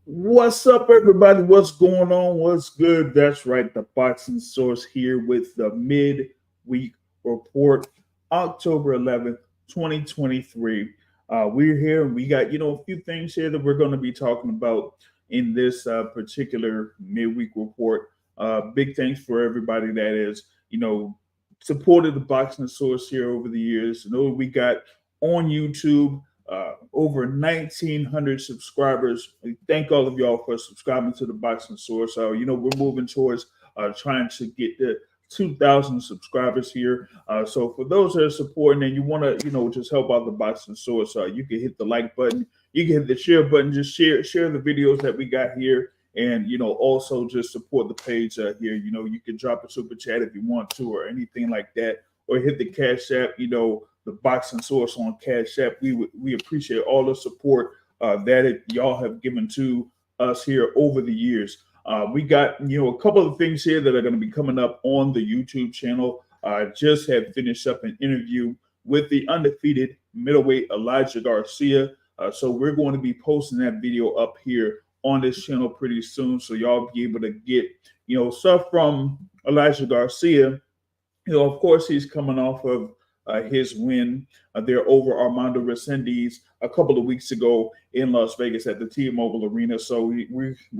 What's up, everybody? What's going on? What's good? That's right, the Boxing Source here with the Midweek Report, October 11th, 2023. We're here and we got, a few things here that we're going to be talking about in this particular Midweek Report. Big thanks for everybody that is, supported the Boxing Source here over the years. We got on YouTube over 1,900 subscribers. We thank all of y'all for subscribing to the Boxing Source. We're moving towards trying to get the 2,000 subscribers here. So for those that are supporting and you want to, just help out the Boxing Source, you can hit the like button, you can hit the share button, just share the videos that we got here. And, also just support the page here. You can drop a super chat if you want to or anything like that, or hit the Cash App, the Boxing Source on Cash App. We appreciate all the support that y'all have given to us here over the years. We got, a couple of things here that are going to be coming up on the YouTube channel. I just had finished up an interview with the undefeated middleweight Elijah Garcia. So we're going to be posting that video up here on this channel pretty soon. So y'all be able to get, stuff from Elijah Garcia. Of course, he's coming off of his win there over Armando Resendiz a couple of weeks ago in Las Vegas at the T-Mobile Arena. So we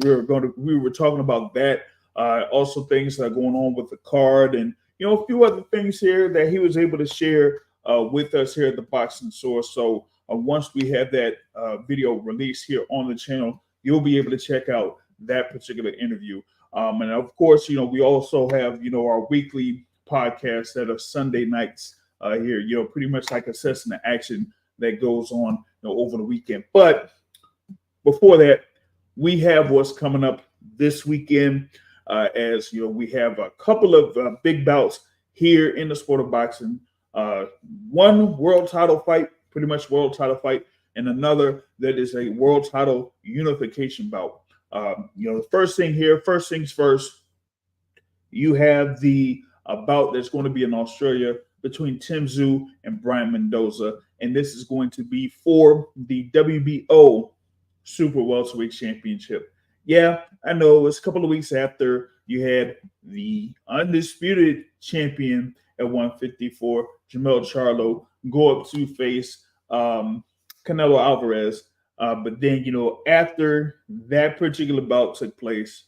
were talking about that. Also things that are going on with the card and a few other things here that he was able to share with us here at the Boxing Source. So once we have that video released here on the channel, you'll be able to check out that particular interview. And of course, we also have our weekly podcasts that are Sunday nights here, pretty much like assessing the action that goes on over the weekend. But before that, we have what's coming up this weekend. As we have a couple of big bouts here in the sport of boxing. One world title fight, pretty much world title fight, and another that is a world title unification bout. The first things first, you have the bout that's going to be in Australia between Tszyu and Brian Mendoza, and this is going to be for the WBO Super Welterweight Championship. Yeah, I know it's a couple of weeks after you had the undisputed champion at 154, Jermell Charlo, go up to face Canelo Alvarez. But then, after that particular bout took place,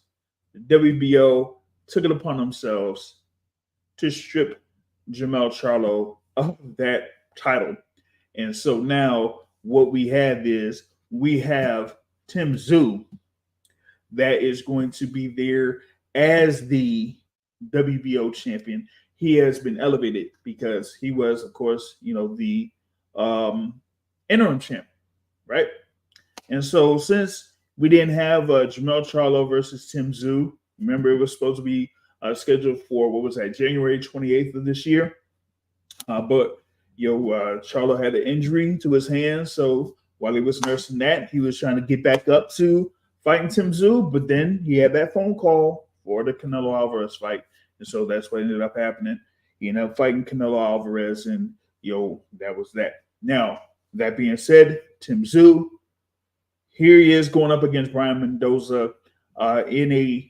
the WBO took it upon themselves to strip Jermell Charlo of that title. And so now what we have Tszyu that is going to be there as the WBO champion. He has been elevated because he was, of course, the interim champ, right? And so since we didn't have Jermell Charlo versus Tszyu, remember it was supposed to be scheduled for, January 28th of this year. But Charlo had an injury to his hand. So while he was nursing that, he was trying to get back up to fighting Tszyu. But then he had that phone call for the Canelo Alvarez fight. And so that's what ended up happening. He ended up fighting Canelo Alvarez, and that was that. Now, that being said, Tszyu, here he is going up against Brian Mendoza in a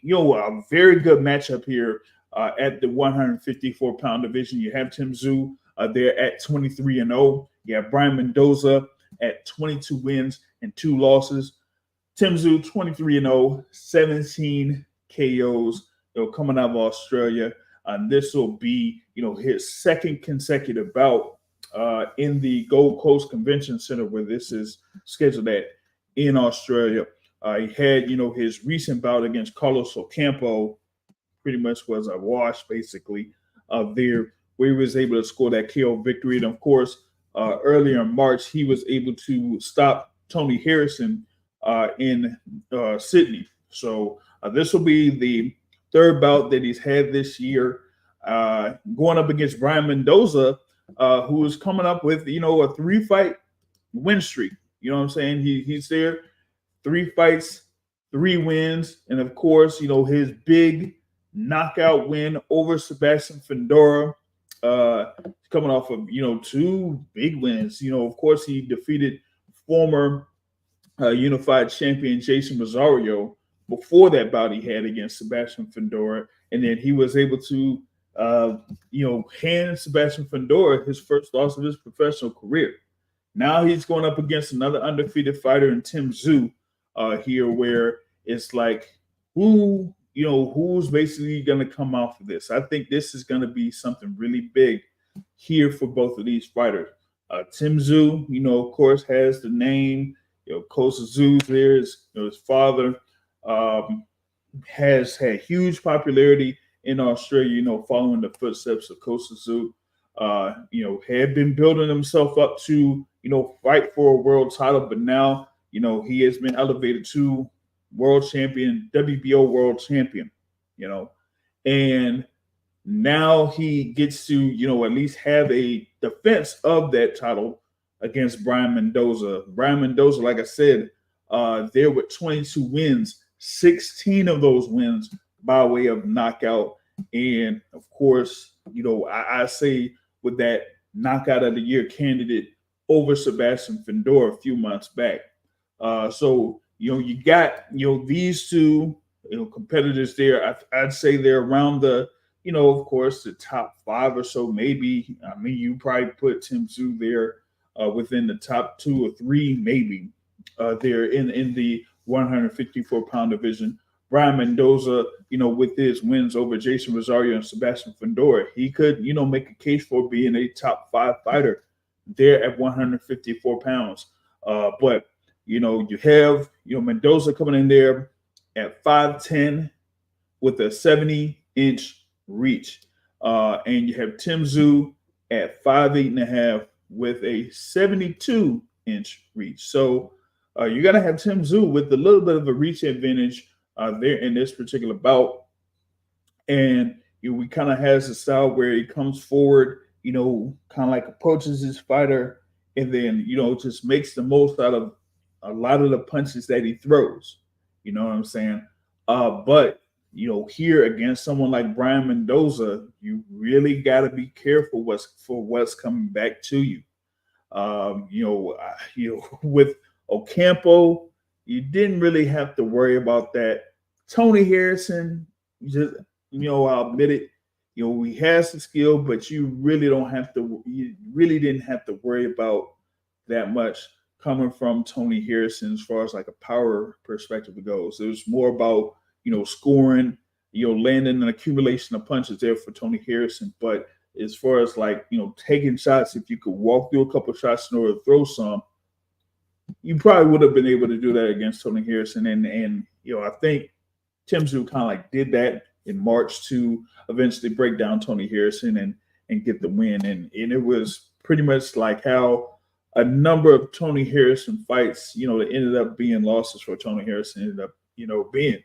very good matchup here at the 154-pound division. You have Tszyu there at 23-0. You have Brian Mendoza at 22 wins and 2 losses. Tszyu 23-0, 17 KOs. Coming out of Australia. This will be, his second consecutive bout in the Gold Coast Convention Center, where this is scheduled at in Australia. He had, his recent bout against Carlos Ocampo, pretty much was a wash, basically, there, where he was able to score that KO victory. And of course, earlier in March, he was able to stop Tony Harrison in Sydney. So this will be the third bout that he's had this year, going up against Brian Mendoza, who is coming up with, a 3-fight win streak. You know what I'm saying? He's there, 3 fights, 3 wins. And of course, his big knockout win over Sebastian Fundora, coming off of, 2 big wins. Of course, he defeated former unified champion Jason Rosario before that bout he had against Sebastian Fundora, and then he was able to, hand Sebastian Fundora his first loss of his professional career. Now he's going up against another undefeated fighter in Tszyu here, where it's like who's basically going to come out for this. I think this is going to be something really big here for both of these fighters. Tszyu, of course, has the name. Kosa Tszyu there is his father has had huge popularity in Australia. Following the footsteps of Kosa Tszyu. Had been building himself up to fight for a world title, but now he has been elevated to world champion, WBO world champion. And now he gets to at least have a defense of that title against Brian Mendoza. Brian Mendoza, like I said, there with 22 wins, 16 of those wins by way of knockout. And of course, I say with that knockout of the year candidate over Sebastian Fundora a few months back. So you got these two competitors there. I'd say they're around the of course the top 5 or so, maybe. I mean, you probably put Tszyu there within the top 2 or 3, maybe. There in the 154-pound division. Brian Mendoza, with his wins over Jason Rosario and Sebastian Fundora, he could, make a case for being a top 5 fighter there at 154 pounds. But, you have, Mendoza coming in there at 5'10" with a 70-inch reach. And you have Tszyu at 5'8.5" with a 72-inch reach. So you're going to have Tszyu with a little bit of a reach advantage there in this particular bout. And we kind of has a style where he comes forward, kind of like approaches his fighter, and then, just makes the most out of a lot of the punches that he throws. You know what I'm saying? But, here against someone like Brian Mendoza, you really got to be careful what's coming back to you. With Ocampo, you didn't really have to worry about that. Tony Harrison, I'll admit it, he has the skill, but you really didn't have to worry about that much coming from Tony Harrison as far as like a power perspective goes. It was more about, scoring, landing an accumulation of punches there for Tony Harrison. But as far as like, taking shots, if you could walk through a couple of shots in order to throw some, you probably would have been able to do that against Tony Harrison. And I think Tszyu kind of like did that in March to eventually break down Tony Harrison and get the win. And it was pretty much like how a number of Tony Harrison fights, that ended up being losses for Tony Harrison ended up, being,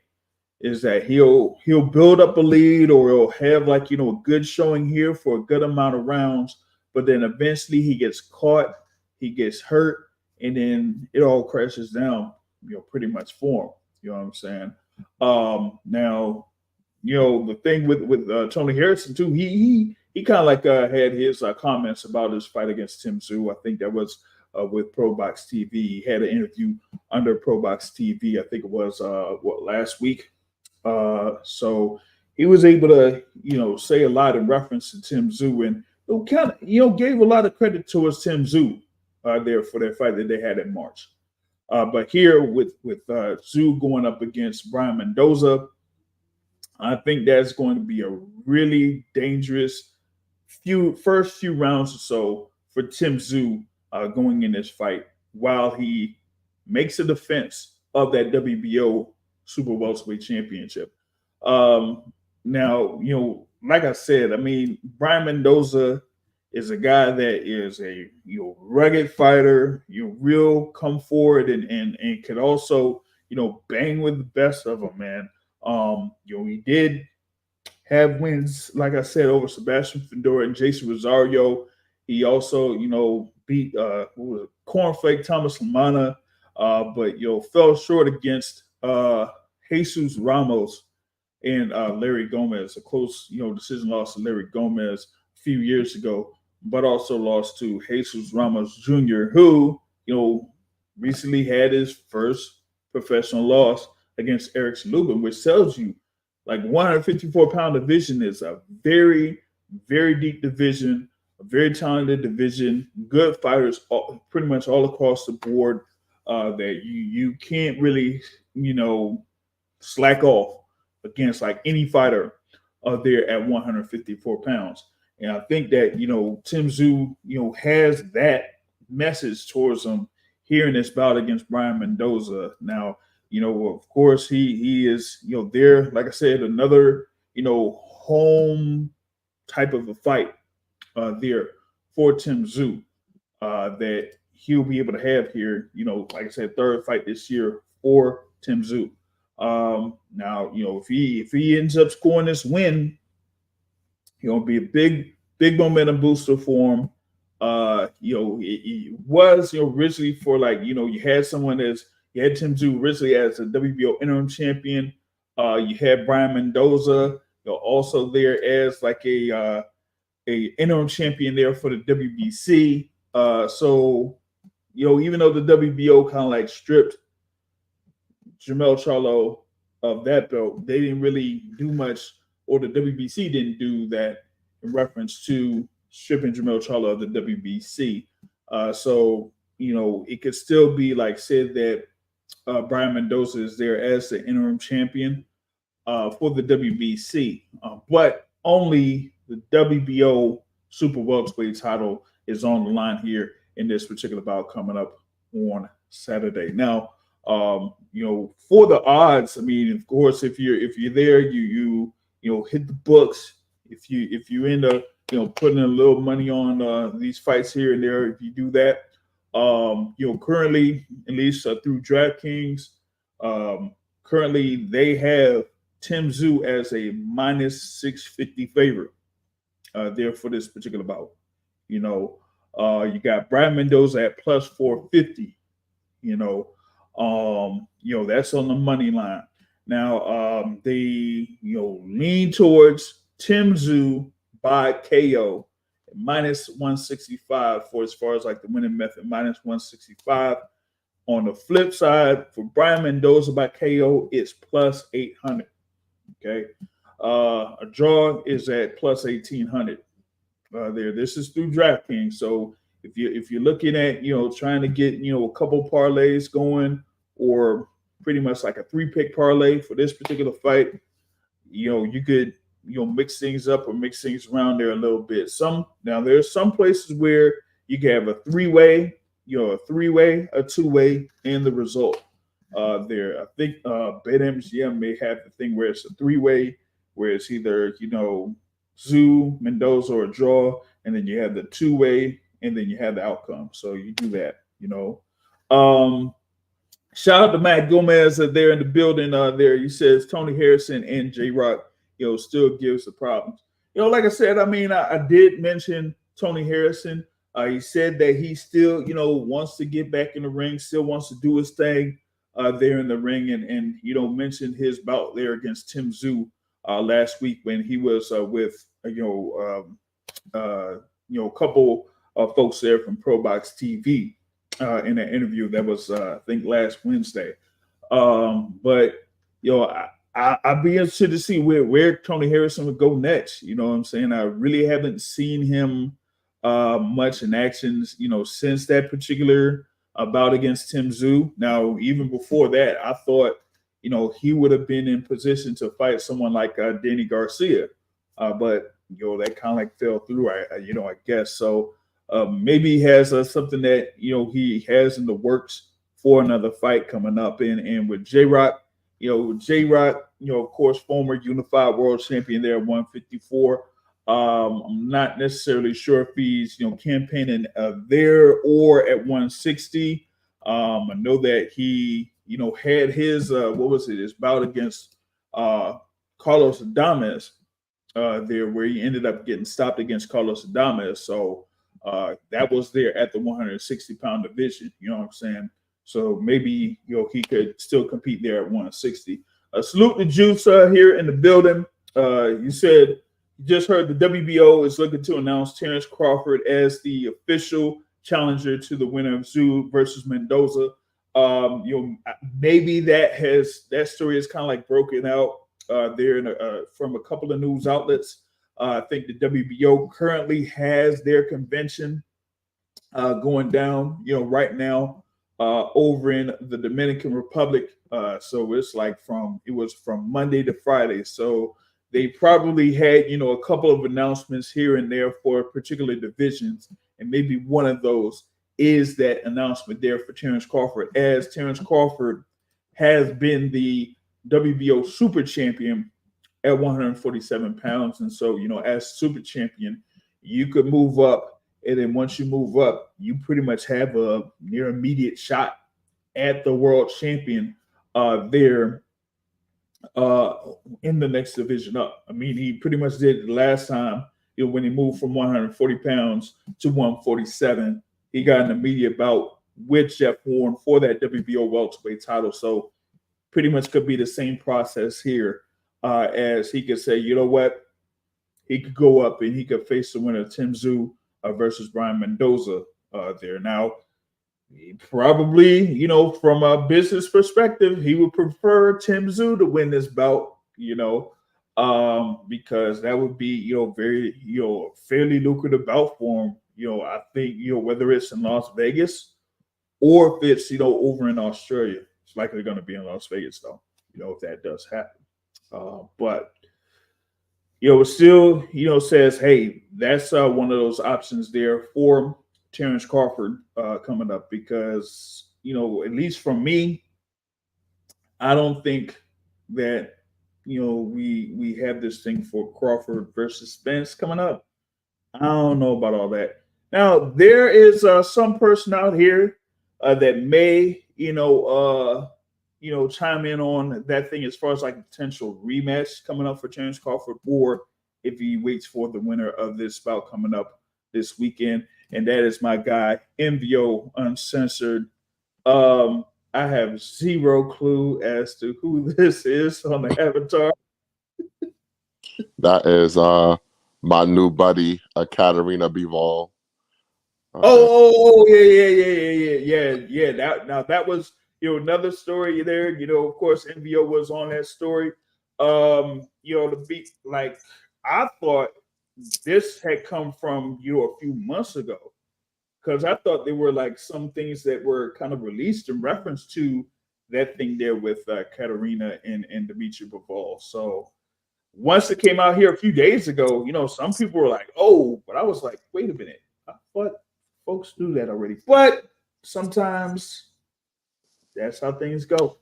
is that he'll build up a lead, or he'll have like, a good showing here for a good amount of rounds, but then eventually he gets caught, he gets hurt, and then it all crashes down, pretty much for him. You know what I'm saying? Now, the thing with Tony Harrison too, he kind of like had his comments about his fight against Tszyu. I think that was with Pro Box TV. He had an interview under Pro Box TV. I think it was last week. So he was able to say a lot in reference to Tszyu, and kind of gave a lot of credit towards Tszyu there for their fight that they had in March. But here with Tszyu going up against Brian Mendoza, I think that's going to be a really dangerous first few rounds or so for Tszyu going in this fight, while he makes a defense of that WBO Super Welterweight Championship. Now, like I said, I mean, Brian Mendoza is a guy that is a rugged fighter, real come forward and could also bang with the best of them, man. He did have wins, like I said, over Sebastian Fundora and Jason Rosario. He also beat Cornflake Thomas Lamana, but fell short against Jesus Ramos and Larry Gomez, a close decision loss to Larry Gomez a few years ago, but also lost to Jesus Ramos Jr., who recently had his first professional loss against Eric Lubin, which tells you like 154-pound division is a very, very deep division, a very talented division, good fighters pretty much all across the board that you can't really, slack off against like any fighter there at 154 pounds. And I think that, Tim Tszyu, has that message towards him here in this bout against Brian Mendoza. Now, of course, he is, there, like I said, another, home type of a fight there for Tim Tszyu that he'll be able to have here, like I said, third fight this year for Tim Tszyu. Now, if he ends up scoring this win, it'll be a big momentum booster for him. It was, originally for like, you had someone you had Tim Tszyu originally as a WBO interim champion. You had Brian Mendoza, also there as like a interim champion there for the WBC. So, even though the WBO kind of like stripped Jermell Charlo of that belt, they didn't really do much, or the WBC didn't do that in reference to stripping Jermell Charlo of the WBC. So, it could still be like said that Brian Mendoza is there as the interim champion for the WBC, but only the WBO super welterweight title is on the line here in this particular bout coming up on Saturday. Now, for the odds, I mean, of course, if you're there, you hit the books. If you end up putting a little money on these fights here and there, if you do that, currently, at least through DraftKings, currently they have Tim Tszyu as a minus 650 favorite there for this particular bout. You got Brian Mendoza at plus 450. That's on the money line. Now, they lean towards Tim Tszyu by KO minus 165 for as far as like the winning method, minus 165. On the flip side, for Brian Mendoza by KO, it's plus 800. Okay. A draw is at plus 1800 there. This is through DraftKings. So if you're looking at, trying to get, a couple parlays going, or pretty much like a 3-pick parlay for this particular fight, you could, mix things up or mix things around there a little bit. There's some places where you can have a 3-way, a 3-way, a 2-way, and the result there. I think BetMGM may have the thing where it's a 3-way, where it's either, Tszyu, Mendoza, or a draw, and then you have the 2-way, and then you have the outcome. So you do that, Shout out to Matt Gomez there in the building there. He says Tony Harrison and J-Rock, still gives the problems. Like I said, I mean, I did mention Tony Harrison. He said that he still, wants to get back in the ring, still wants to do his thing there in the ring, and mentioned his bout there against Tim Tszyu last week when he was with a couple of folks there from ProBox TV in an interview that was I think last Wednesday. But I'd be interested to see where Tony Harrison would go next. You know what I'm saying? I really haven't seen him much in action, since that particular bout against Tim Tszyu. Now, even before that, I thought, he would have been in position to fight someone like Danny Garcia. But, that kind of like fell through, I guess. So maybe he has something that, he has in the works for another fight coming up. And with J-Rock, of course, former unified world champion there at 154. I'm not necessarily sure if he's, campaigning there or at 160. I know that he, had his, his bout against Carlos Adames there, where he ended up getting stopped against Carlos Adames. So that was there at the 160-pound division. You know what I'm saying? So maybe, he could still compete there at 160. Salute to Juice here in the building. You said you just heard the WBO is looking to announce Terrence Crawford as the official challenger to the winner of Tszyu versus Mendoza. Maybe that story is kind of like broken out there from a couple of news outlets. I think the WBO currently has their convention going down, right now over in the Dominican Republic. So it was from Monday to Friday. So they probably had, a couple of announcements here and there for particular divisions, and maybe one of those is that announcement there for Terrence Crawford, as Terrence Crawford has been the WBO Super Champion at 147 pounds. And so, as Super Champion, you could move up. And then once you move up, you pretty much have a near immediate shot at the world champion there in the next division up. I mean, he pretty much did it the last time, when he moved from 140 pounds to 147. He got an immediate bout with Jeff Horn for that WBO welterweight title. So pretty much could be the same process here, as he could say, you know what, he could go up and he could face the winner, Tszyu versus Brian Mendoza there. Now, probably, from a business perspective, he would prefer Tszyu to win this bout, because that would be, very, fairly lucrative bout for him. I think, whether it's in Las Vegas or if it's, over in Australia. It's likely going to be in Las Vegas, though, if that does happen. But it still, says, hey, that's one of those options there for Terrence Crawford coming up, because, at least from me, I don't think that, we have this thing for Crawford versus Spence coming up. I don't know about all that. Now, there is some person out here that may, chime in on that thing as far as like potential rematch coming up for Terrence Crawford, or if he waits for the winner of this bout coming up this weekend. And that is my guy, MVO Uncensored. I have zero clue as to who this is on the avatar. That is my new buddy, Katerina Bivol. Yeah. That was another story there. Of course, MVO was on that story. To be like, I thought this had come from a few months ago, because I thought there were like some things that were kind of released in reference to that thing there with Katerina and Dimitri Bivol. So once it came out here a few days ago, some people were like, "Oh," but I was like, "Wait a minute, I thought folks knew that already." But sometimes that's how things go,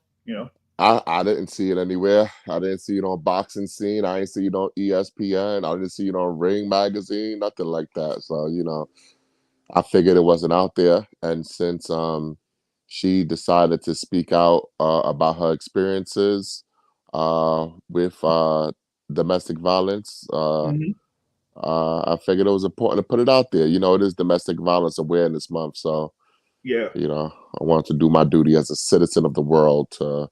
I didn't see it anywhere. I didn't see it on Boxing Scene. I didn't see it on ESPN. I didn't see it on Ring Magazine. Nothing like that. So I figured it wasn't out there. And since she decided to speak out about her experiences with domestic violence, I figured it was important to put it out there. It is Domestic Violence Awareness Month. So, yeah. I wanted to do my duty as a citizen of the world to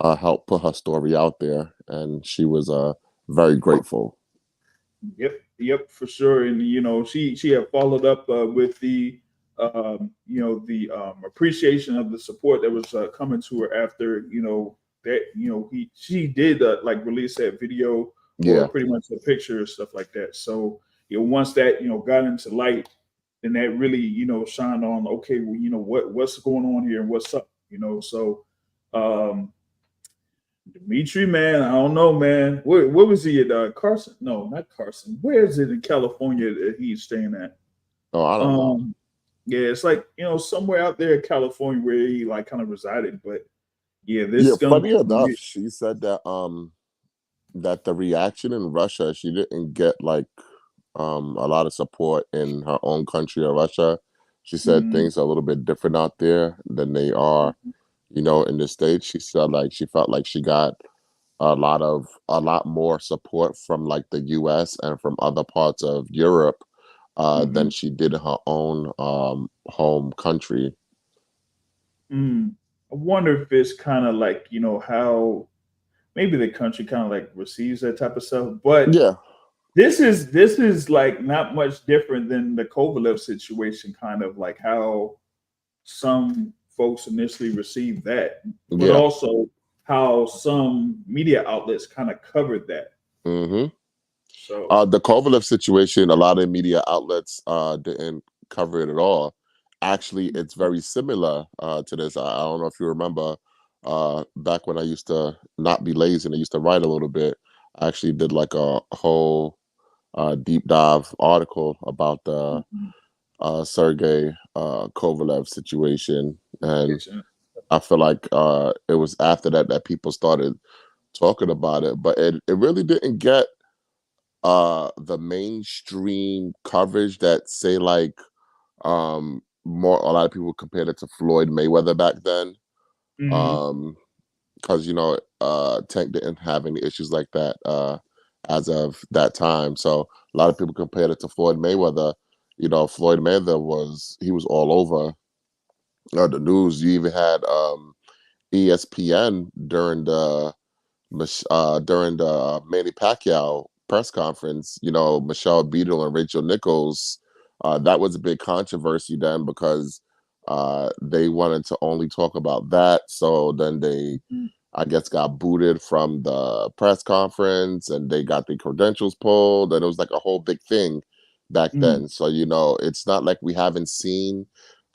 help put her story out there. And she was very grateful. Yep, for sure. And she had followed up with the appreciation of the support that was coming to her after that she did like release that video, or pretty much a picture and stuff like that. So once that got into light, then that really shined on, okay, well, what's going on here and what's up, so Dimitri, man, I don't know, man. Where was he at? Carson? No, not Carson. Where is it in California that he's staying at? Oh, I don't know. Yeah, it's like somewhere out there in California where he like kind of resided. But yeah, this is funny enough, she said that that the reaction in Russia, she didn't get like a lot of support in her own country of Russia. She said things are a little bit different out there than they are, in the States. She said like she felt like she got a lot more support from like the US and from other parts of Europe than she did in her own home country. I wonder if it's kind of like, how maybe the country kind of like receives that type of stuff. But yeah, this is like not much different than the Kovalev situation, kind of like how some folks initially received that, but Yeah. also how some media outlets kind of covered that. Hmm. So, The Kovalev situation, a lot of media outlets didn't cover it at all. Actually, it's very similar to this. I don't know if you remember back when I used to not be lazy and I used to write a little bit. I actually did like a whole deep dive article about the mhm, Sergey Kovalev situation, and yes, I feel like it was after that that people started talking about it, but it really didn't get the mainstream coverage that say like more a lot of people compared it to Floyd Mayweather back then. hmm Um because Tank didn't have any issues like that as of that time. So a lot of people compared it to Floyd Mayweather. Floyd Mayweather was all over the news. You even had ESPN during the Manny Pacquiao press conference, Michelle Beadle and Rachel Nichols, that was a big controversy then because they wanted to only talk about that. So then they, I guess, got booted from the press conference and they got the credentials pulled. And it was like a whole big thing back hmm then. So, it's not like we haven't seen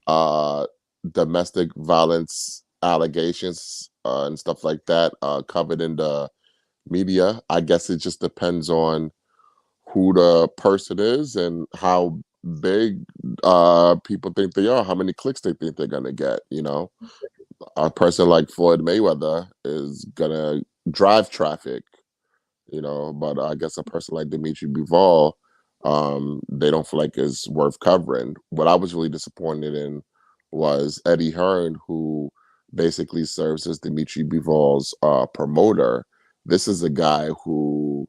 uh, domestic violence allegations and stuff like that covered in the media. I guess it just depends on who the person is and how big people think they are, how many clicks they think they're gonna get. A person like Floyd Mayweather is gonna drive traffic, but I guess a person like Dimitri Bivol, they don't feel like is worth covering. What I was really disappointed in was Eddie Hearn, who basically serves as Dimitri Bivol's promoter. This is a guy who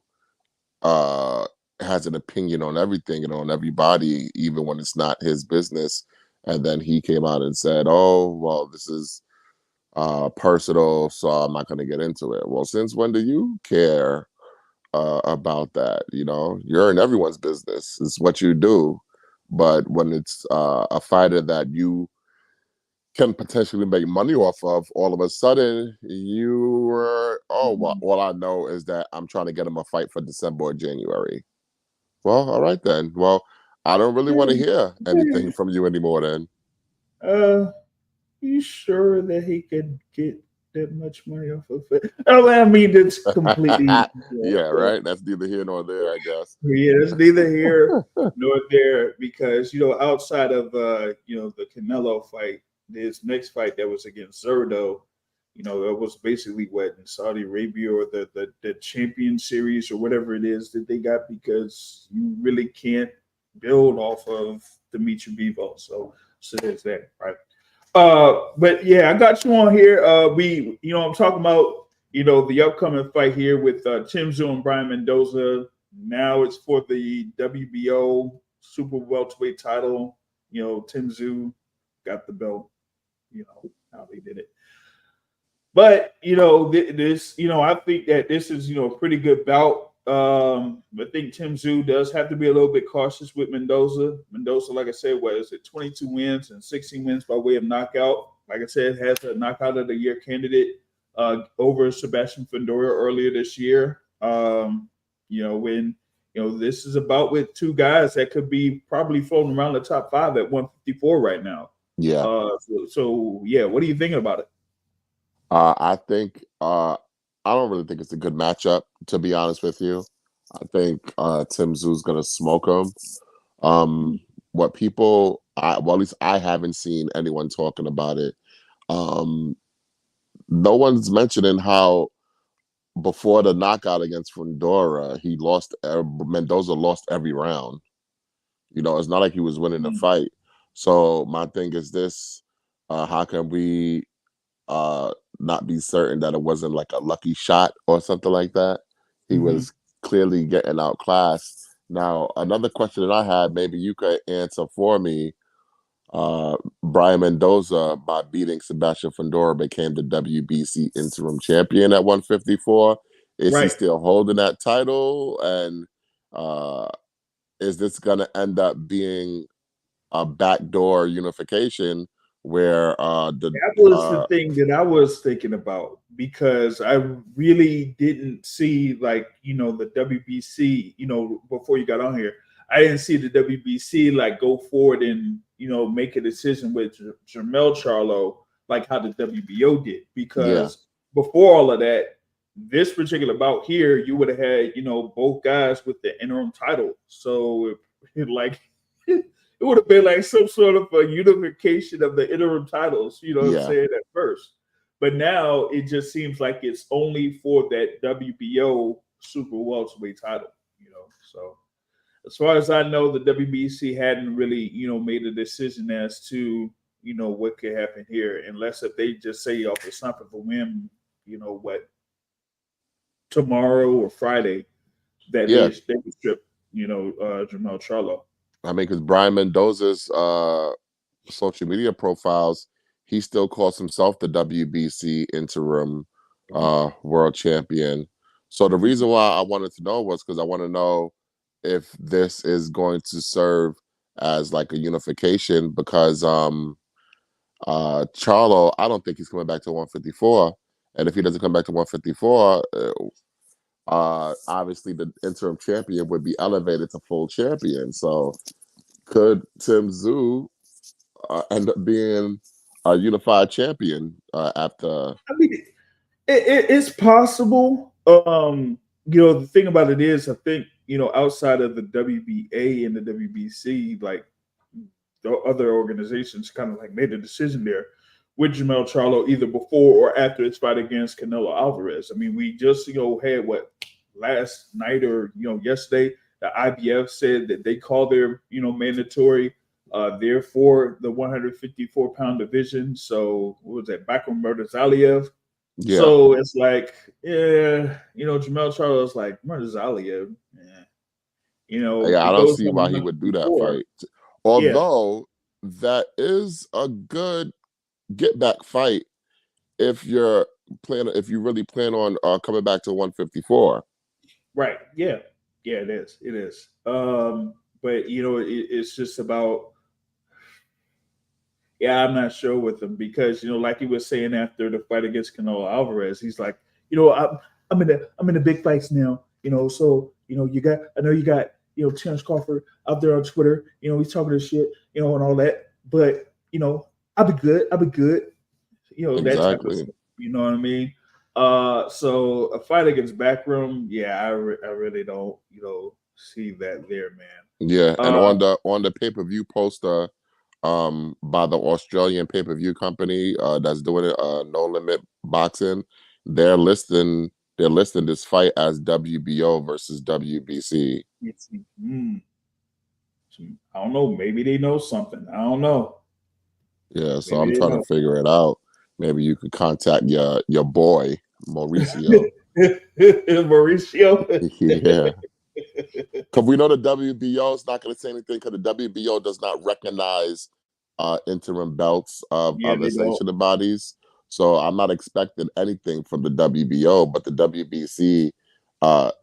uh, has an opinion on everything and on everybody, even when it's not his business. And then he came out and said, "Oh, well, this is personal, so I'm not going to get into it." Well, since when do you care about that? You're in everyone's business. It's what you do. But when it's a fighter that you can potentially make money off of, all of a sudden you were, oh, well, all I know is that I'm trying to get him a fight for December or January. Well, all right then. Well, I don't really want to hear anything from you anymore then. uh, you sure that he could get that much money off of it? Oh, I mean, it's completely Yeah, right. That's neither here nor there, I guess. yeah, it's neither here nor there because outside of the Canelo fight, this next fight that was against Zerdo, it was basically what in Saudi Arabia or the Champion Series or whatever it is that they got because you really can't build off of Dimitri Bivol. So there's that, right? But yeah, I got you on here. I'm talking about the upcoming fight here with Tszyu and Brian Mendoza. Now it's for the WBO super welterweight title. Tszyu got the belt. How they did it. But I think that this is a pretty good bout. I think Tszyu does have to be a little bit cautious with Mendoza. Mendoza, like I said, what is it, 22 wins and 16 wins by way of knockout. Like I said, has a knockout of the year candidate over Sebastian Fundora earlier this year. When this is about with two guys that could be probably floating around the top five at 154 right now. Yeah. So yeah, what are you thinking about it? I think I don't really think it's a good matchup, to be honest with you. I think Tim Zoo's gonna smoke him. Um, what people, well, at least I haven't seen anyone talking about it. Um, no one's mentioning how before the knockout against Fundora, Mendoza lost every round. It's not like he was winning the Mm-hmm. fight. So my thing is this: how can we uh not be certain that it wasn't like a lucky shot or something like that? He Mm-hmm. was clearly getting outclassed. Now, another question that I had, maybe you could answer for me. Brian Mendoza, by beating Sebastian Fundora, became the WBC interim champion at 154. Is he Right. still holding that title? And uh, is this going to end up being a backdoor unification where that was the thing that I was thinking about, because I really didn't see, like, the WBC, before you got on here, I didn't see the WBC like go forward and make a decision with Jermell Charlo like how the WBO did, because before all of that, this particular bout here, you would have had both guys with the interim title, so like it would have been like some sort of a unification of the interim titles, what I'm saying, at first. But now it just seems like it's only for that WBO super welterweight title, So as far as I know, the WBC hadn't really, made a decision as to, what could happen here, unless if they just say off of something for when, what, tomorrow or Friday, that they strip, Jermell Charlo. I mean, because Brian Mendoza's social media profiles, he still calls himself the WBC interim world champion. So the reason why I wanted to know was because I want to know if this is going to serve as like a unification, because Charlo, I don't think he's coming back to 154. And if he doesn't come back to 154, obviously the interim champion would be elevated to full champion. So could Tszyu end up being a unified champion after? I mean, it's possible. The thing about it is, I think, outside of the WBA and the WBC, like the other organizations kind of like made a decision there with Jermell Charlo either before or after his fight against Canelo Alvarez. I mean, we just, had what, last night or, yesterday, the IBF said that they call their, mandatory there for the 154-pound division. So what was that, Bakram Murtazaliev? Yeah. So it's like, Jermell Charlo is like, Murtazaliev, I don't see why he would do that fight. Although that is a good get back fight if you really plan on coming back to 154. Right. Yeah. Yeah, it is. It is. But it's just about, I'm not sure with him, because like he was saying after the fight against Canelo Alvarez, he's like, I'm in the big fights now, so I know you got Terrence Crawford out there on Twitter, he's talking this shit, and all that, but I'll be good. Exactly. That type of stuff, you know what I mean? So a fight against Backroom, I really don't, see that there, man. Yeah, and on the pay-per-view poster, by the Australian pay-per-view company that's doing it, No Limit Boxing, they're listing this fight as WBO versus WBC. I don't know. Maybe they know something. I don't know. Yeah, so I'm trying to figure it out. Maybe you could contact your boy Mauricio. Mauricio. Yeah. Because we know the WBO is not going to say anything, because the WBO does not recognize interim belts of other sanctioned bodies. So I'm not expecting anything from the WBO, but the WBC,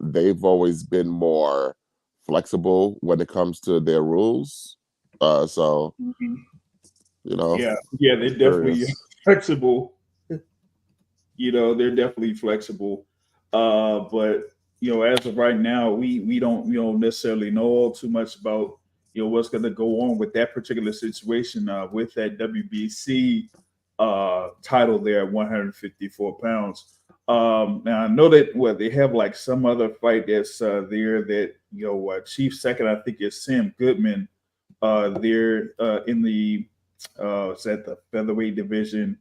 they've always been more flexible when it comes to their rules. So, they're definitely flexible. They're definitely flexible. But as of right now, we don't necessarily know all too much about what's going to go on with that particular situation with that WBC title there at 154 pounds. Now I know that they have like some other fight that's there that Chief second, I think, is Sam Goodman there in the it's at the featherweight division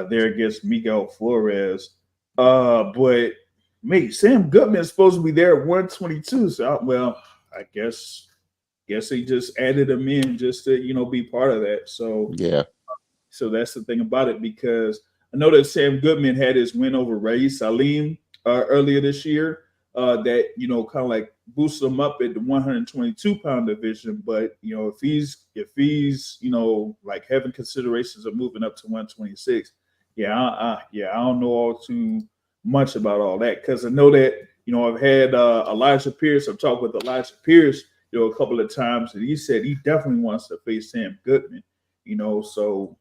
there against Miguel Flores. But mate, Sam Goodman is supposed to be there at 122. So I guess they just added him in just to be part of that. So so that's the thing about it, because I know that Sam Goodman had his win over Ray Salim earlier this year. That kind of like boosted him up at the 122-pound division. But if he's like having considerations of moving up to 126, I don't know all too much about all that, because I know that I've had Elijah Pierce. I've talked with Elijah Pierce a couple of times, and he said he definitely wants to face Sam Goodman. So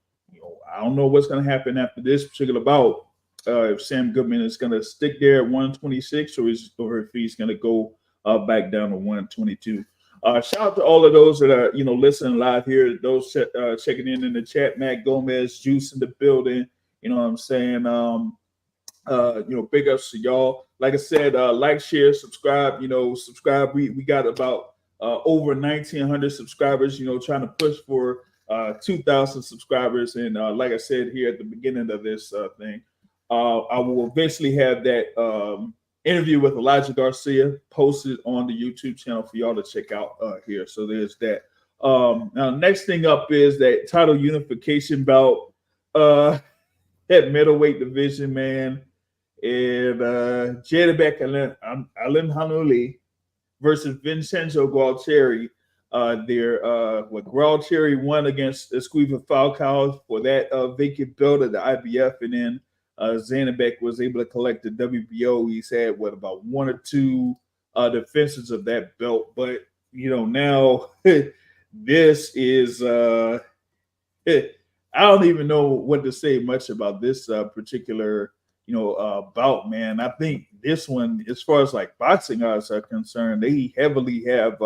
I don't know what's going to happen after this particular bout. If Sam Goodman is going to stick there at 126, or if he's going to go back down to 122. Shout out to all of those that are listening live here. Those checking in the chat. Matt Gomez, Juice in the building. You know what I'm saying? Big ups to y'all. Like I said, like, share, subscribe. Subscribe. We got about over 1,900 subscribers. Trying to push for 2,000 subscribers. And like I said here at the beginning of this thing, I will eventually have that interview with Elijah Garcia posted on the YouTube channel for y'all to check out here. So there's that. Now, next thing up is that title unification bout at middleweight division, man. And Janibek Alimkhanuly versus Vincenzo Gualtieri. Gualtieri won against Esquiva Falcao for that vacant belt of the IBF, and then Janibek was able to collect the WBO. He's had about one or two defenses of that belt, but now this is I don't even know what to say much about this particular bout, man. I think this one, as far as like boxing odds are concerned, they heavily have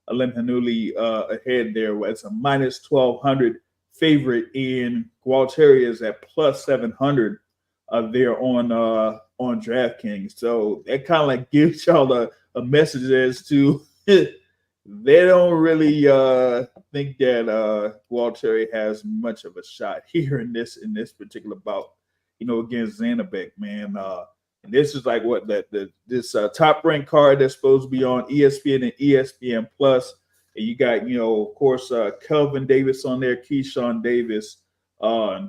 Alimkhanuly ahead there. It's a minus 1,200 favorite, in Gualtieri is at plus 700 there on DraftKings. So that kind of like gives y'all a message as to they don't really think that Gualtieri has much of a shot here in this particular bout, against Janibek, man. And this is like what this top ranked card that's supposed to be on ESPN and ESPN Plus. And you got, of course, Kelvin Davis on there, Keyshawn Davis,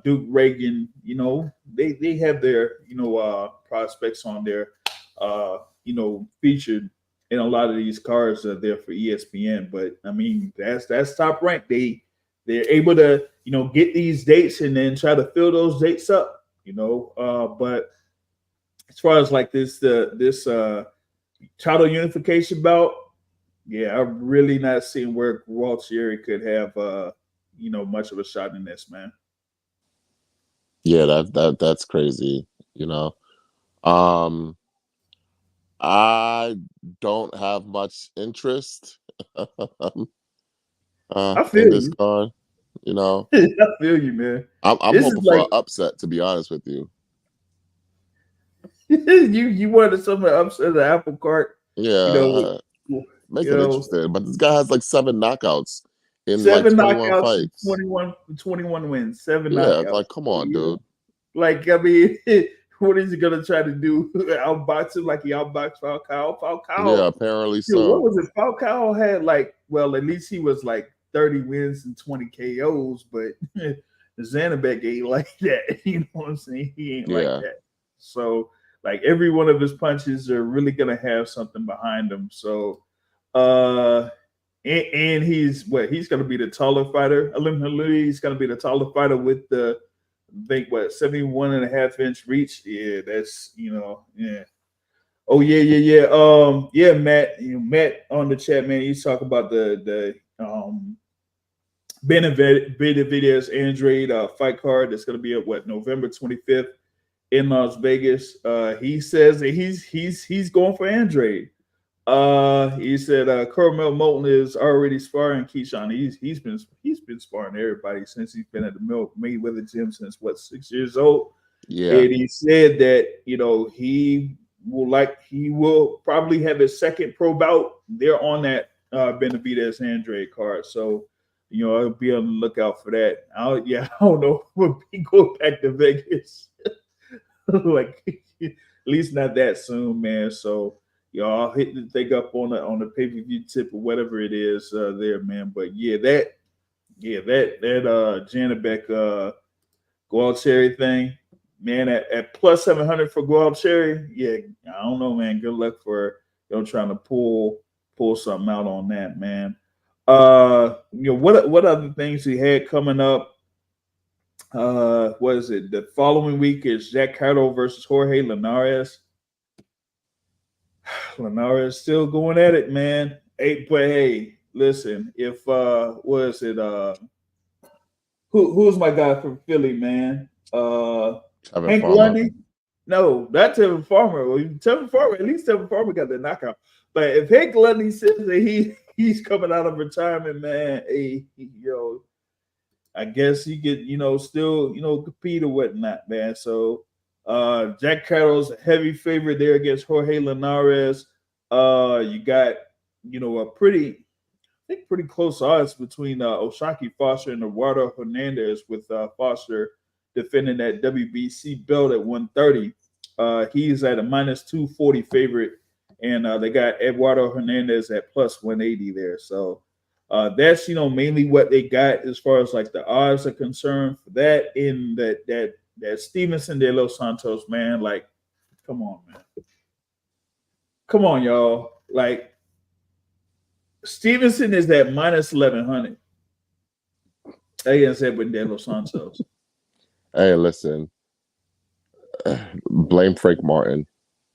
Duke Reagan. They have their prospects on there, featured in a lot of these cards that are there for ESPN. But I mean, that's top ranked. They're able to get these dates and then try to fill those dates up. But as far as like this title unification bout, yeah, I'm really not seeing where Gualtieri could have much of a shot in this, man. Yeah, that's crazy. I don't have much interest I feel in this you. card. I feel you, man. I'm hoping for an upset, to be honest with you. you wanted some upset of the apple cart. Yeah, make it interesting. But this guy has like 7 knockouts in like 21 fights. 21 wins, 7 knockouts. Yeah, like, come on, dude. Like, I mean, what is he gonna try to do? Outbox him like he outboxed Falcao? Yeah, apparently so. What was it? Falcao had at least he was like 30 wins and 20 KOs, but Janibek ain't like that. You know what I'm saying? He ain't like that. So, like, every one of his punches are really gonna have something behind them. So, and he's gonna be the taller fighter. Alimkhanuly, he's gonna be the taller fighter with the 71.5-inch reach. Yeah, that's yeah. Oh yeah. Matt, Matt on the chat, man. He's talking about the Benavidez Andrade fight card that's gonna be at November 25th in Las Vegas. He says that he's going for Andrade. He said Carmel Moulton is already sparring Keyshawn. He's been sparring everybody since he's been at the Mayweather gym since 6 years old. Yeah, and he said that he will probably have his second pro bout there on that Benavidez Andrade card. So I'll be on the lookout for that. I don't know. We'll be going back to Vegas. Like, at least not that soon, man. So I'll hit the thing up on the pay-per-view tip or whatever it is there, man. But that Janibek Gualtieri thing, man, at plus 700 for Gualtieri. Yeah, I don't know, man. Good luck for trying to pull something out on that, man. What other things he had coming up? What is it? The following week is Jack Catterall versus Jorge Linares. Linares still going at it, man. But hey, listen, if Who's my guy from Philly, man? Kevin Hank Farmer. Lundy? No, not Tevin Farmer. Well, Tevin Farmer, at least Tevin Farmer got the knockout. But if Hank Lundy says that he's coming out of retirement, man, I guess he could, still, compete or whatnot, man. So Jack Cattle's a heavy favorite there against Jorge Linares. You got, a pretty close odds between Oshaki Foster and Eduardo Hernandez, with Foster defending that WBC belt at 130. He's at a minus 240 favorite, and they got Eduardo Hernandez at plus 180 there. So that's mainly what they got as far as like the odds are concerned for that. In that Stevenson de Los Santos, man, like, come on, man, come on, y'all, like. Stevenson is at minus 1100 against Edwin De Los Santos. Hey, listen. Blame Frank Martin.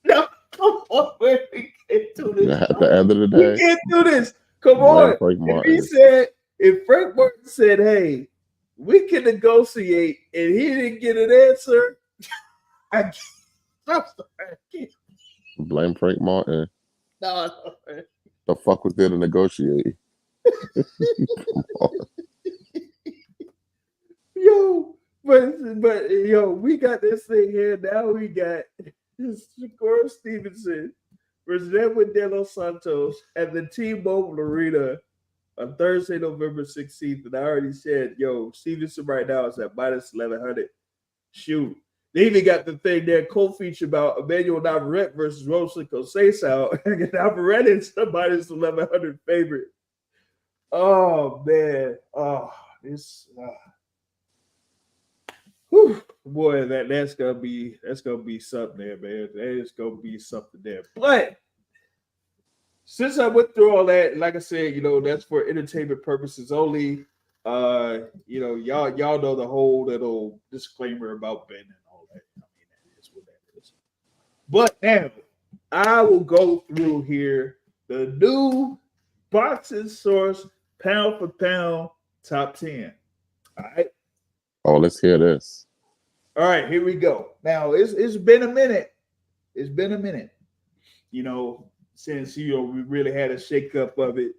No, come on, man. We can't do this. At the end of the day, we can't do this. Come on. Frank Martin. If Frank Martin said, hey, we can negotiate, and he didn't get an answer, I can't. Blame Frank Martin. No, man. The fuck was there to negotiate? But we got this thing here. Now we got Shakur Stevenson versus Edwin De Los Santos at the T-Mobile Arena on Thursday, November 16th. And I already said, Stevenson right now is at minus 1100. Shoot. They even got the thing there, co-feature about Emmanuel Navarrete versus Rosa Conceição. And Navarrete is a minus 1100 favorite. Oh, man. Oh, this. Boy, that's gonna be something there, man. That is gonna be something there. But since I went through all that, like I said, that's for entertainment purposes only. Y'all know the whole little disclaimer about betting. That is what that is. But now I will go through here the new Boxing Source pound for pound top 10. All right. Oh, let's hear this. All right, here we go. Now it's been a minute. It's been a minute. Since we really had a shakeup of it.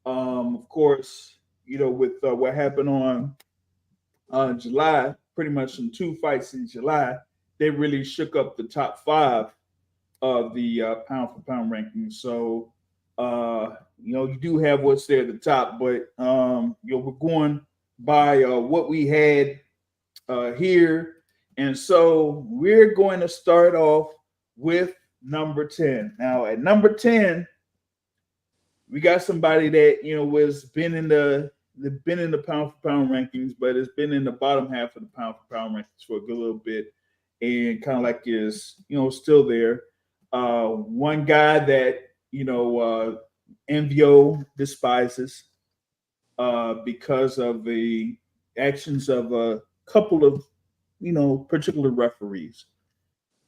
Of course, with what happened on July, pretty much in 2 fights in July, they really shook up the top 5 of the pound for pound rankings. So, you do have what's there at the top, but we're going by what we had here, and so we're going to start off with number 10. Now, at number 10, we got somebody that was been in the pound for pound rankings, but it's been in the bottom half of the pound for pound rankings for a good little bit, and kind of like is still there. One guy that Envio despises because of the actions of a couple of particular referees.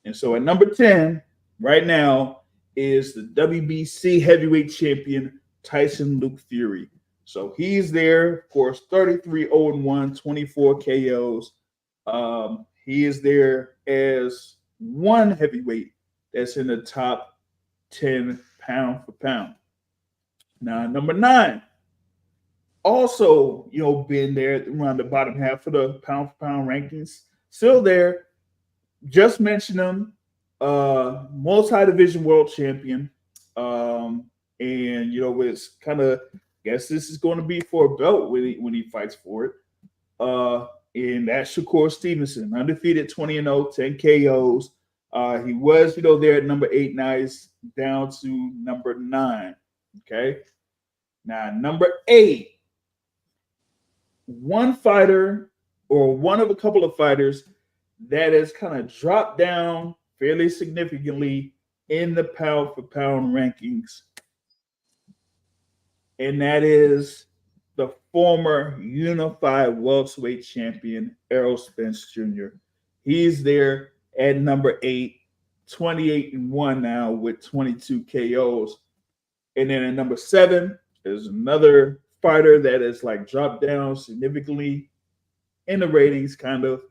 And so at number 10 right now is the WBC heavyweight champion Tyson Luke Fury. So he's there, of course, 33-0-1, 24 KOs. He is there as one heavyweight that's in the top 10 pound for pound. Now, number 9, also, been there around the bottom half of the pound for pound rankings. Still there. Just mentioned him. Multi-division world champion. And, it's kind of, guess this is going to be for a belt when he fights for it. And that's Shakur Stevenson, undefeated 20-0, 10 KOs. He was, there at number 8. Now he's down to number 9. Okay. Now, number 8, one fighter or one of a couple of fighters that has kind of dropped down fairly significantly in the pound for pound rankings. And that is the former unified welterweight champion, Errol Spence Jr. He's there at number 8, 28-1 now with 22 KOs. And then at number 7, there's another fighter that has dropped down significantly in the ratings, kind of.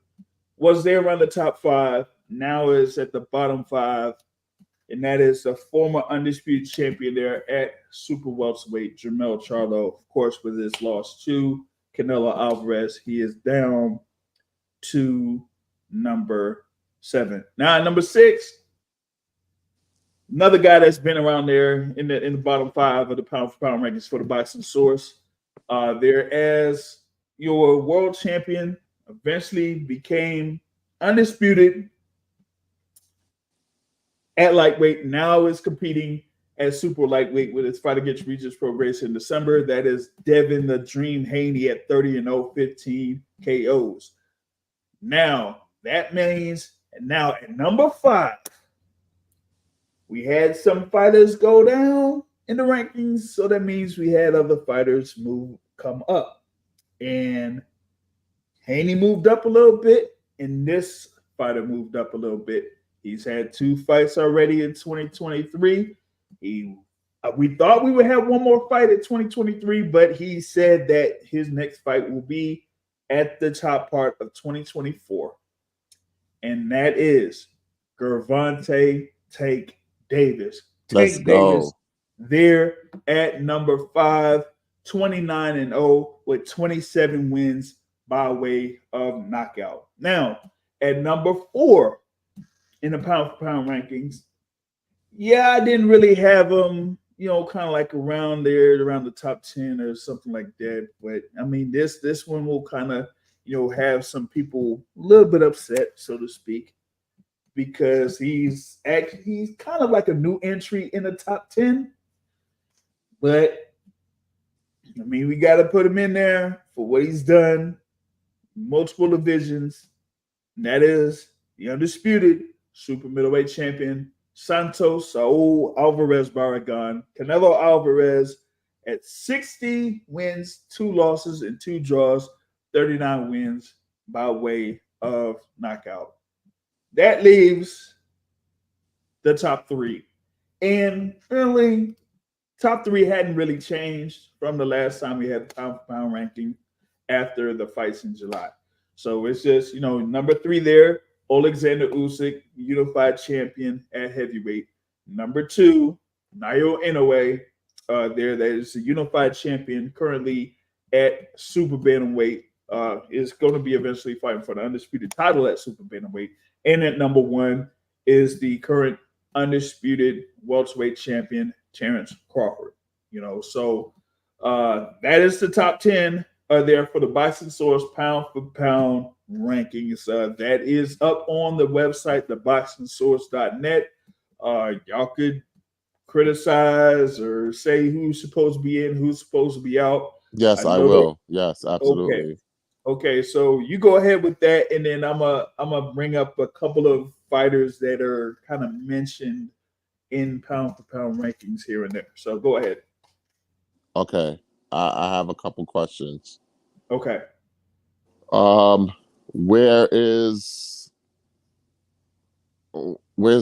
Was there around the top 5. Now is at the bottom 5. And that is the former undisputed champion there at super welterweight, Jermell Charlo. Of course, with his loss to Canelo Alvarez, he is down to number 7. Now, at number 6, another guy that's been around there in the bottom 5 of the pound for pound rankings for the boxing source. There as your world champion eventually became undisputed at lightweight. Now is competing at super lightweight with his fight against Regis Prograis in December. That is Devin the Dream Haney at 30-0, 15 KOs. Now, that means, and now at number 5, we had some fighters go down in the rankings, so that means we had other fighters come up. And Haney moved up a little bit, and this fighter moved up a little bit. He's had 2 fights already in 2023. We thought we would have one more fight in 2023, but he said that his next fight will be at the top part of 2024. And that is Gervonta Tank Davis. Let's Tank go. Davis there at number 5, 29-0 with 27 wins by way of knockout. Now, at number 4 in the pound for pound rankings, I didn't really have him, kind of like around the top 10 or something like that. But I mean, this one will kind of, have some people a little bit upset, so to speak, because he's kind of like a new entry in the top 10. But I mean, we got to put him in there for what he's done, multiple divisions. And that is the undisputed super middleweight champion, Santos Saul Alvarez Barragan. Canelo Alvarez at 60 wins, 2 losses, and 2 draws, 39 wins by way of knockout. That leaves the top 3. And really, top 3 hadn't really changed from the last time we had the pound for pound ranking after the fights in July. So it's just, number 3 there, Alexander Usyk, unified champion at heavyweight. Number 2, Naoya Inoue, that is a unified champion currently at super bantamweight. Is going to be eventually fighting for the undisputed title at super bantamweight. And at number 1 is the current undisputed welterweight champion, Terrence Crawford. So that is the top 10 there for the Boxing Source pound for pound rankings. That is up on the website, theboxingsource.net. Y'all could criticize or say who's supposed to be in, who's supposed to be out. Yes, I will. Yes, absolutely. Okay, so you go ahead with that, and then I'm a bring up a couple of fighters that are kind of mentioned in pound for pound rankings here and there. So go ahead. Okay, I have a couple questions. Okay. Where's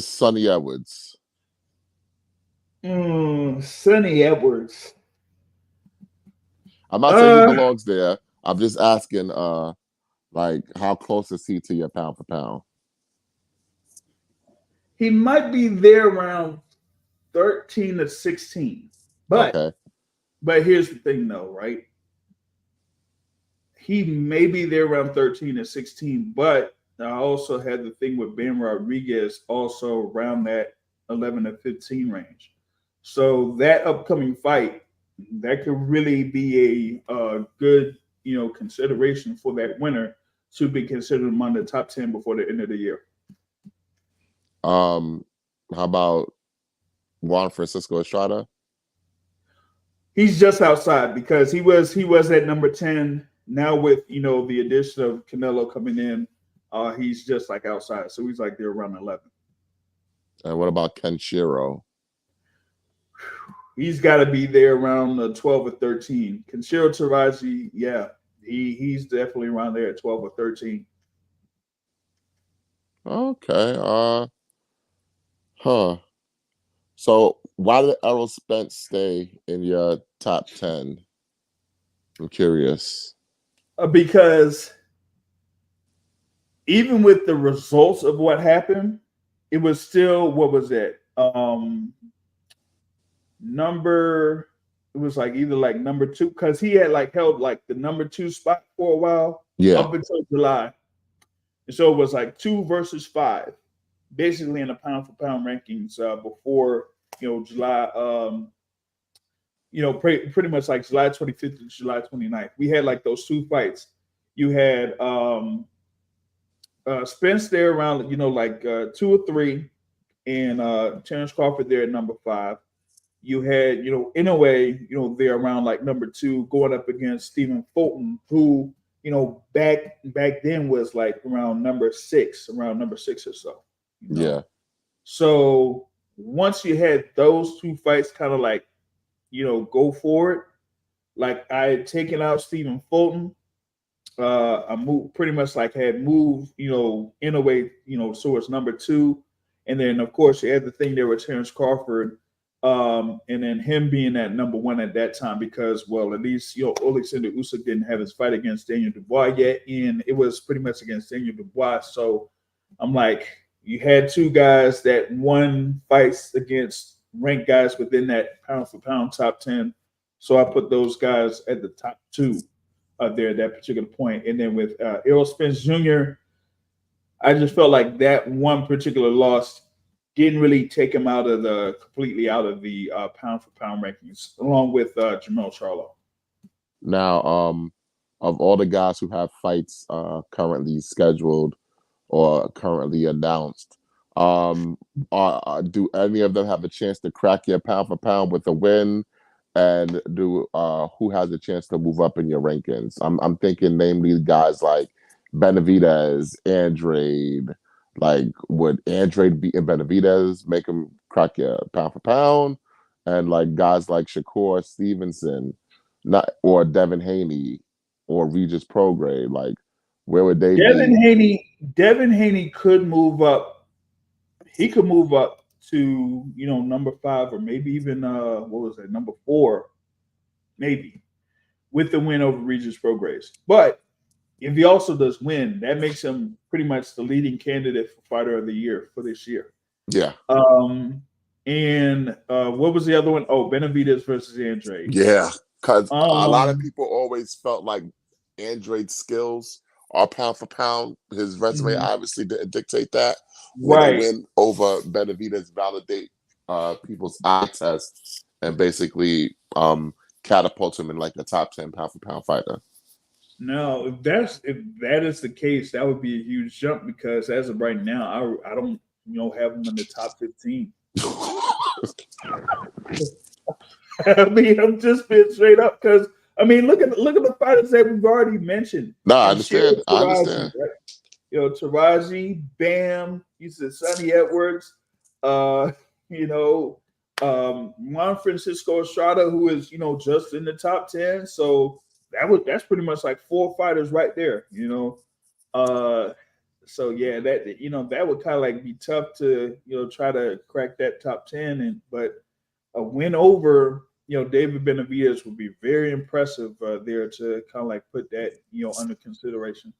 Sonny Edwards? Sonny Edwards. I'm not saying he belongs there. I'm just asking, like, how close is he to your pound for pound? He might be there around 13 to 16. But here's the thing, though, right? He may be there around 13 to 16, but I also had the thing with Ben Rodriguez also around that 11 to 15 range. So that upcoming fight, that could really be a good, consideration for that winner to be considered among the top 10 before the end of the year. How about Juan Francisco Estrada? He's just outside because he was at number 10. Now with the addition of Canelo coming in, he's just like outside. So he's like there around 11. And what about Kenshiro? He's got to be there around 12 or 13. Kenshiro Taraji, he's definitely around there at 12 or 13. Okay. So why did Errol Spence stay in your top 10? I'm curious. Because even with the results of what happened, it was still, what was it? Number, it was like either like number two, because he had like held like the number two spot for a while Yeah, up until July. And so it was like 2 versus 5, basically in the pound for pound rankings before, July, pretty much like July 25th to July 29th. We had like those 2 fights. You had Spence there around, like 2 or 3, and Terrence Crawford there at number 5. You had, Inoue, there around like number 2, going up against Stephen Fulton, who, back then was like around number 6 or so. yeah. So once you had those 2 fights kind of like, go forward, like I had taken out Stephen Fulton. I moved pretty much like had moved, in a way, towards number 2. And then of course you had the thing there with Terrence Crawford, and then him being at number 1 at that time because, well, at least Alexander Usyk didn't have his fight against Daniel Dubois yet, and it was pretty much against Daniel Dubois. So I'm like, you had 2 guys that won fights against ranked guys within that pound for pound top 10. So I put those guys at the top 2 there at that particular point. And then with Errol Spence Jr., I just felt like that one particular loss didn't really take him completely out of the pound for pound rankings, along with Jamel Charlo. Now, of all the guys who have fights currently scheduled or currently announced, do any of them have a chance to crack your pound for pound with a win? And do who has a chance to move up in your rankings? I'm thinking namely guys like Benavidez, Andrade. Like, would Andrade beating Benavidez make him crack your pound for pound? And like guys like Shakur Stevenson, or Devin Haney or Regis Prograis, like where would they be? Devin Haney could move up. He could move up to number 5 or maybe even what was it, number 4, maybe, with the win over Regis Prograis. But if he also does win, that makes him pretty much the leading candidate for Fighter of the Year for this year. Yeah. And what was the other one? Oh, Benavidez versus Andrade. Yeah, because a lot of people always felt like Andrade's skills are pound for pound. His resume obviously didn't dictate that. When a win over Benavidez validate people's eye tests and basically catapult him in like a top 10 pound for pound fighter. No, if that is the case, that would be a huge jump because as of right now, I don't have him in the top 15. I mean, I'm just being straight up because look at the fighters that we've already mentioned. No, I understand. Right? Taraji, Bam, you said Sonny Edwards, Juan Francisco Estrada, who is just in the top 10. So that's pretty much like 4 fighters right there. So yeah, that would kind of like be tough to try to crack that top 10, but a win over David Benavidez would be very impressive there to kind of like put that under consideration.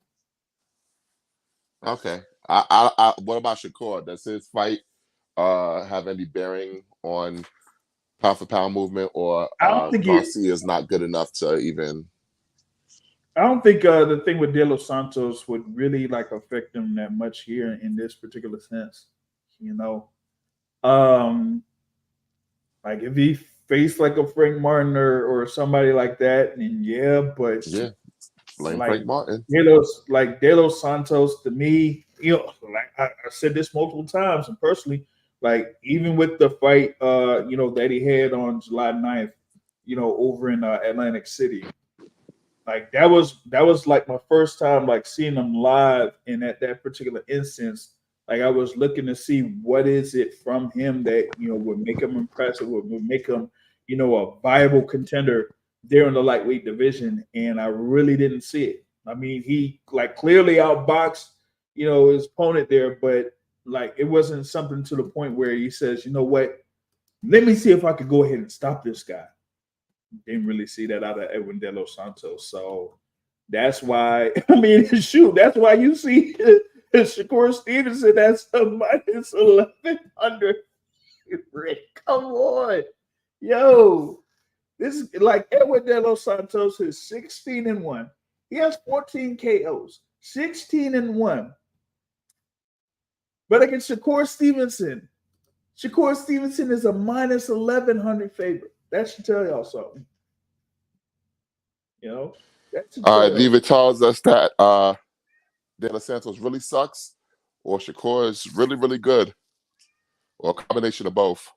Okay. I what about Shakur? Does his fight have any bearing on pound for pound movement, or Garcia is not good enough to even? I don't think the thing with De Los Santos would really like affect him that much here in this particular sense. Like if he faced like a Frank Martin or somebody like that, then but like Frank Martin, De Los Santos to me, like I said this multiple times, and personally, like even with the fight, that he had on July 9th, over in Atlantic City. Like that was like my first time like seeing him live, and at that particular instance, like I was looking to see what is it from him that would make him impressive, would make him a viable contender there in the lightweight division, and I really didn't see it. I mean, he like clearly outboxed his opponent there, but like it wasn't something to the point where he says, what, let me see if I could go ahead and stop this guy. Didn't really see that out of Edwin De Los Santos. So that's why, that's why you see Shakur Stevenson, that's a minus 1100. Come on, yo. This is like Edwin De Los Santos is 16-1. He has 14 KOs, 16-1. But against Shakur Stevenson is a minus 1100 favorite. That should tell y'all something. You know, it either tells us that De Los Santos really sucks, or Shakur is really, really good, or a combination of both.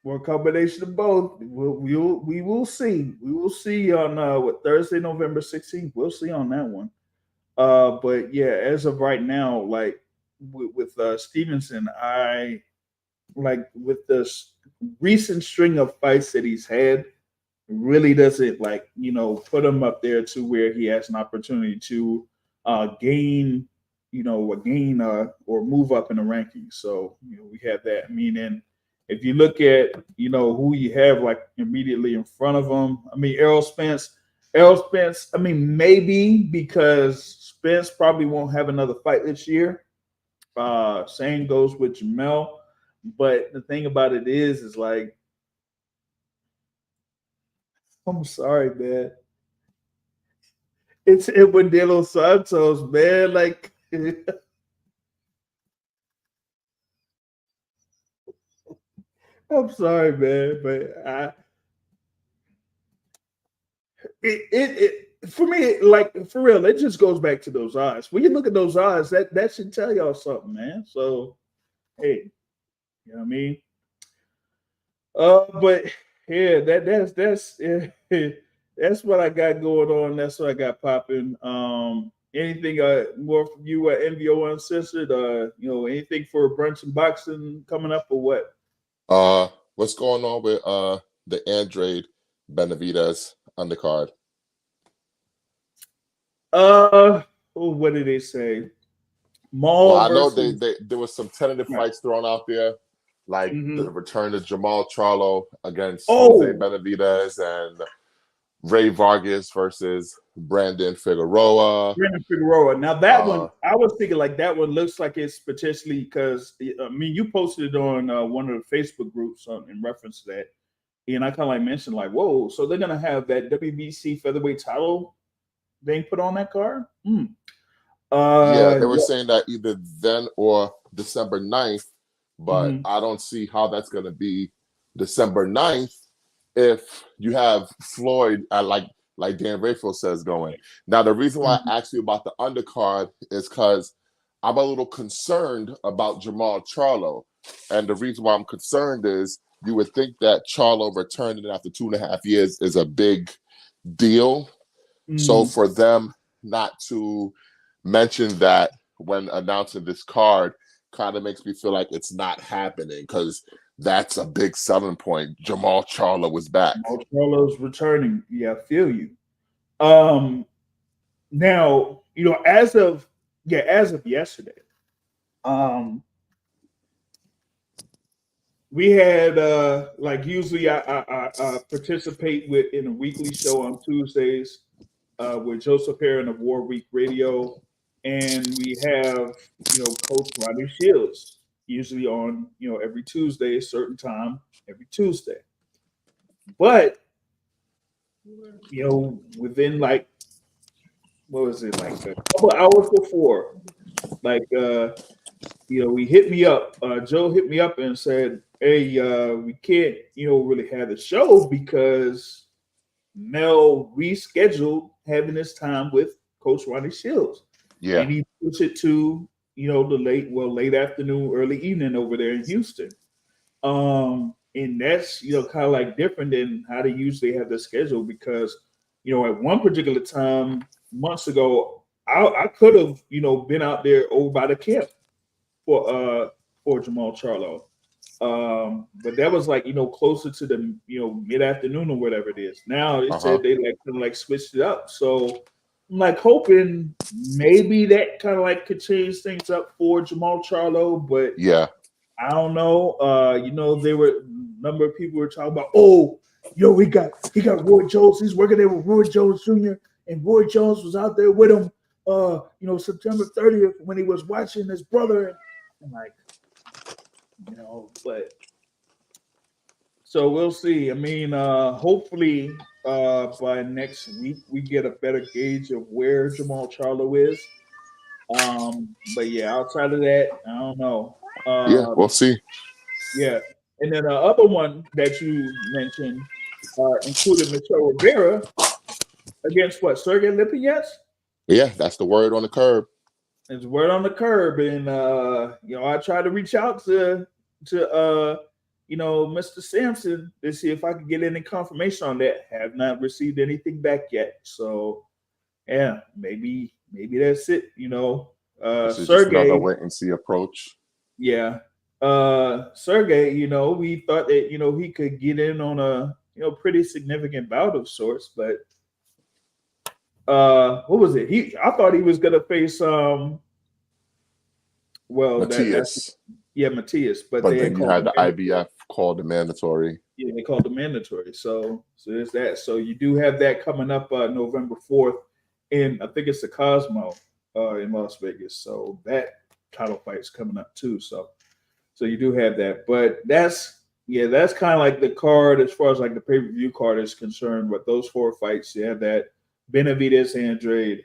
Or a combination of both. We will see. We will see on Thursday, November 16th. We'll see on that one. But yeah, as of right now, like with Stevenson, I like with this recent string of fights that he's had, really doesn't put him up there to where he has an opportunity to gain or move up in the rankings. So we have that. I mean, and if you look at who you have like immediately in front of him, I mean Errol Spence. I mean, maybe because Spence probably won't have another fight this year. Same goes with Jamel. But the thing about it is like, I'm sorry, man. It's Edwin De Los Santos, man. Like, I'm sorry, man, but for me, like for real, it just goes back to those odds. When you look at those odds, that should tell y'all something, man. So, hey, you know what I mean? But yeah, that's what I got going on. That's what I got popping. Anything more from you at NVO Uncensored? Anything for brunch and boxing coming up or what? What's going on with the Andrade Benavidez undercard? What did they say? I know there was some tentative fights thrown out there, like the return of Jamal Charlo against Jose Benavidez and Ray Vargas versus Brandon Figueroa. Now that one, I was thinking like that one looks like it's potentially because I mean you posted it on one of the Facebook groups in reference to that, and I kind of like mentioned like, whoa, so they're gonna have that WBC featherweight title being put on that card? Yeah, they were saying that either then or December 9th, but I don't see how that's going to be December 9th if you have Floyd at like Dan Rayfield says going. Now, the reason why I asked you about the undercard is because I'm a little concerned about Jamal Charlo. And the reason why I'm concerned is you would think that Charlo returning after 2.5 years is a big deal. So for them not to mention that when announcing this card kind of makes me feel like it's not happening because that's a big selling point. Jamal Charlo was back. Jamal Charlo's returning. Yeah, I feel you. Now, as of yesterday, we had like usually I participate in a weekly show on Tuesdays with Joseph Heron of War Week Radio, and we have Coach Ronnie Shields usually on every Tuesday, a certain time every Tuesday. But within like what was it like a couple hours before, like he hit me up. Joe hit me up and said, "Hey, we can't really have the show because Mel rescheduled having this time with Coach Ronnie Shields. Yeah. And he pushed it to, the late afternoon, early evening over there in Houston. And that's, kind of like different than how they usually have their schedule because, at one particular time months ago, I could have, been out there over by the camp for Jamal Charlo. But that was like closer to the mid-afternoon or whatever it is. Now they said they like kind of like switched it up. So I'm like hoping maybe that kind of like could change things up for Jamal Charlo, but yeah, I don't know. There were a number of people were talking about, he got Roy Jones. He's working there with Roy Jones Jr. and Roy Jones was out there with him September 30th when he was watching his brother. I'm like, but so we'll see. I mean, hopefully by next week we get a better gauge of where Jamal Charlo is. But yeah, outside of that, I don't know. Yeah, we'll see. Yeah, and then the other one that you mentioned included Michelle Rivera against what, Sergey Lipinets? Yeah, that's the word on the curb. It's word on the curb, and I tried to reach out to Mr. Sampson to see if I could get any confirmation on that. Have not received anything back yet. So yeah, maybe that's it. This is just Sergey. another wait and see approach. Yeah. Sergey, we thought that, he could get in on a, pretty significant bout of sorts, but what was it? I thought he was gonna face Matias. Matias, but they then you had the IBF called the mandatory. Yeah, they called the mandatory. So there's that. So you do have that coming up November 4th in, I think it's the Cosmo in Las Vegas. So that title fight's coming up too. So you do have that. But that's kind of like the card as far as like the pay-per-view card is concerned. But those 4 fights, you have that Benavidez Andrade.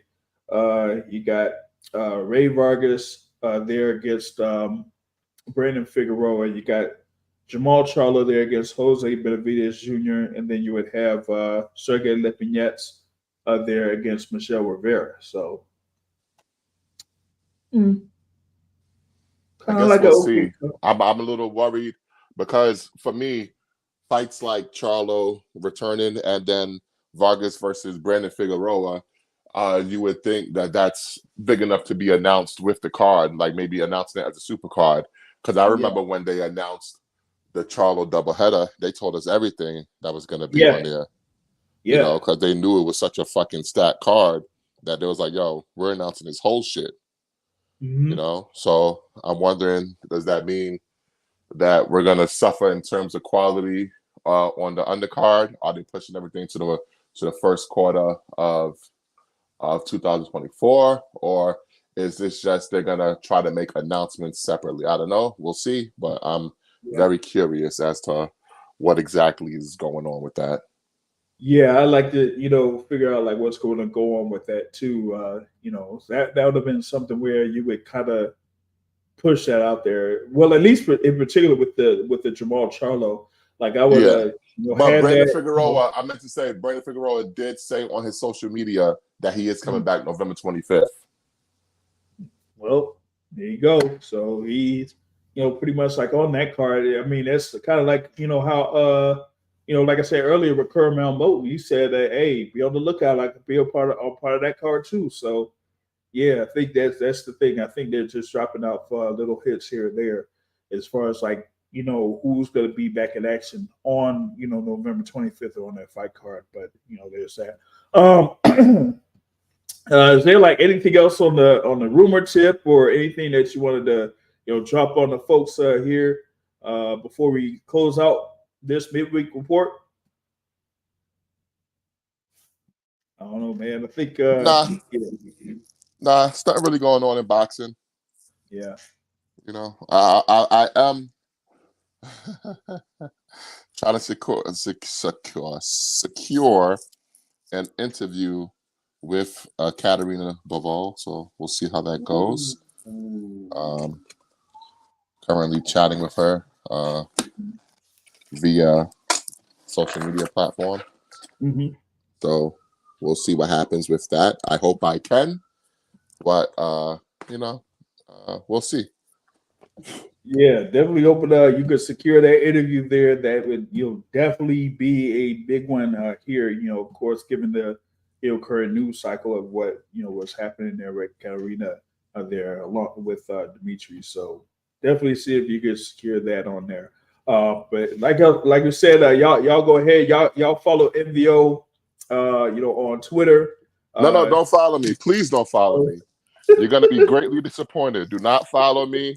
You got Ray Vargas there against Brandon Figueroa. You got Jamal Charlo there against Jose Benavidez Jr. And then you would have Sergey Lipinets there against Michelle Rivera. So I guess we'll see. I'm a little worried because for me, fights like Charlo returning and then Vargas versus Brandon Figueroa, you would think that that's big enough to be announced with the card, like maybe announcing it as a super card. Because I remember when they announced the Charlo doubleheader, they told us everything that was going to be on there. Yeah. Because they knew it was such a fucking stacked card that they was like, yo, we're announcing this whole shit. Mm-hmm. So I'm wondering, does that mean that we're going to suffer in terms of quality on the undercard? Are they pushing everything to the first quarter of 2024, or is this just they're gonna try to make announcements separately? I don't know. We'll see, but I'm very curious as to what exactly is going on with that. Yeah, I like to figure out like what's going to go on with that too. That would have been something where you would kind of push that out there. Well, at least in particular with the Jamal Charlo, like I would. But Brandon Figueroa, I meant to say, Brandon Figueroa did say on his social media that he is coming back November 25th. Well, there you go. So he's, pretty much like on that card. I mean, that's kind of like, how, like I said earlier with Kermel Moten, he said that, hey, be on the lookout. I could be a part of that card too. So, yeah, I think that's the thing. I think they're just dropping out for little hits here and there as far as like, who's going to be back in action on, November 25th on that fight card. But, there's that. Is there like anything else on the rumor tip or anything that you wanted to, drop on the folks here before we close out this midweek report? I don't know, man. I think nah, it's not really going on in boxing. Yeah. I am trying to secure an interview with Katerina Bivol, so we'll see how that goes. Currently chatting with her via social media platform. Mm-hmm. So we'll see what happens with that. I hope I can, but we'll see. Yeah, definitely open you could secure that interview there. That would definitely be a big one here. Of course, given the current news cycle of what what's happening there with Katerina there along with Dimitri. So definitely see if you could secure that on there. But like I said, y'all go ahead. Y'all follow MVO on Twitter. No, don't follow me. Please don't follow me. You're gonna be greatly disappointed. Do not follow me.